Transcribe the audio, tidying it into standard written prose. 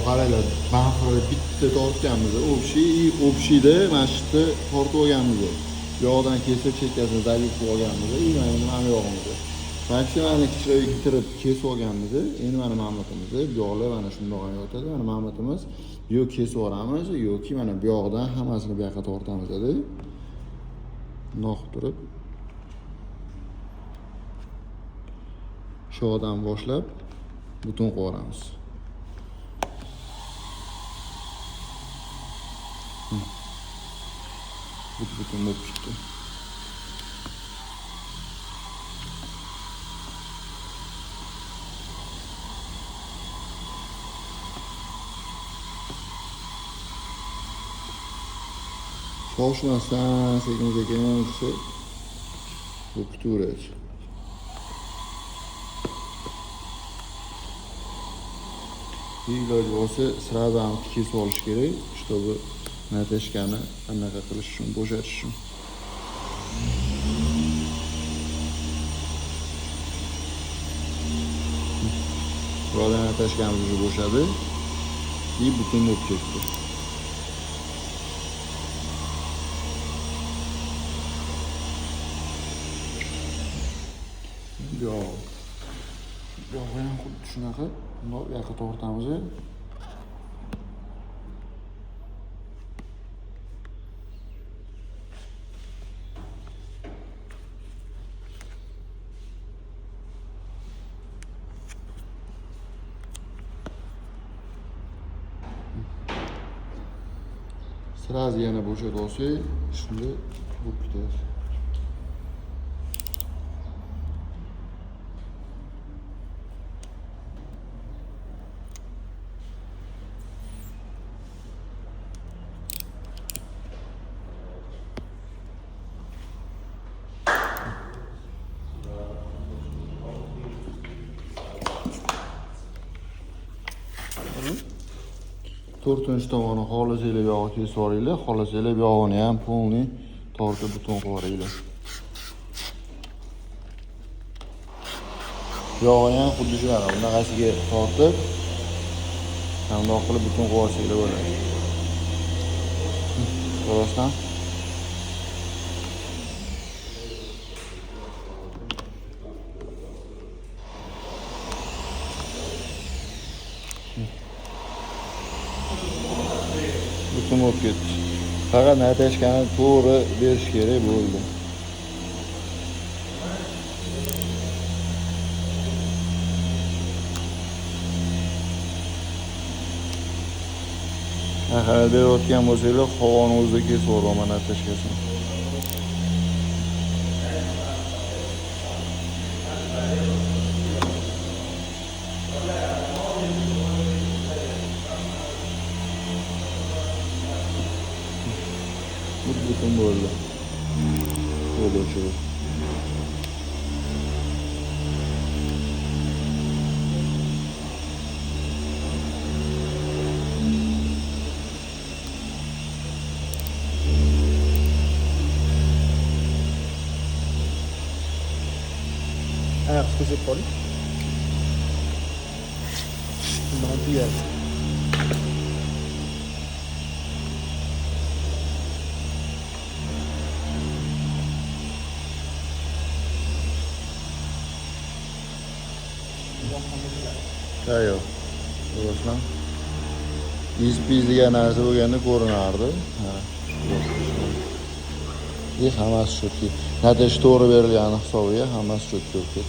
Qaranglar, bahri bitta tortganmiz. Общийda mana shu yerda tortib olganmiz. Bu yoqdan kesib chekkasini zabit qilib olganmiz. Mana bu yog'imiz. Maksimani kichikroq bitirib kesib olganmiz. Endi mana Mamatimiz. Bu yoqlar mana shundoq yotadi. Mana Mamatimiz yo kesib olamiz yoki mana bu yoqdan hammasini bu yoqqa tortamiz dedi. Bundoq turib shu yoqdan boshlab butun qo'yamiz. Butun bo'lib chiqdi. Shoshmasdan sekin-sekin bu kutaveradi. Iloji bo'lsa sразу ham kesib olish kerak, чтобы natashkani anaqa qilish uchun, bo'shatish uchun. Bulardan natashkamiz bo'shadi. Butun bo'lib ketdi. Yo'q, ham xuddi shunaqa. Bundoq bu yoqqa tortamiz. Sразу yana bo'shatib olsak, shunda bo'lib ketadi. To'rtinchi tomoni xohlasangiz yog'i kesib olinglar, xohlasangiz yog'ini ham polni tortib butun qilinglar. Yog'ini ham xuddi shunaqa bunaqasiga tortib, bundoq qilib butun qilib olsanglar bo'ladi. To'g'ridan butun bo'lib ketdi. Faqat natashkani to'g'ri berish kerak bo'ldi. Agar berayotgan bo'lsanglar, havoni o'zida kesib olaman natashkasini. Butun bo'ldi. Bo'ldi shu. Ayak kesip koy. Mantı yer. Yo'q. To'g'ridan. Biz degan narsa bo'lganda ko'rinardi. Ha. Hammasi shu. Natish to'g'ri berilgani hisobiga hammasi shu ketdi.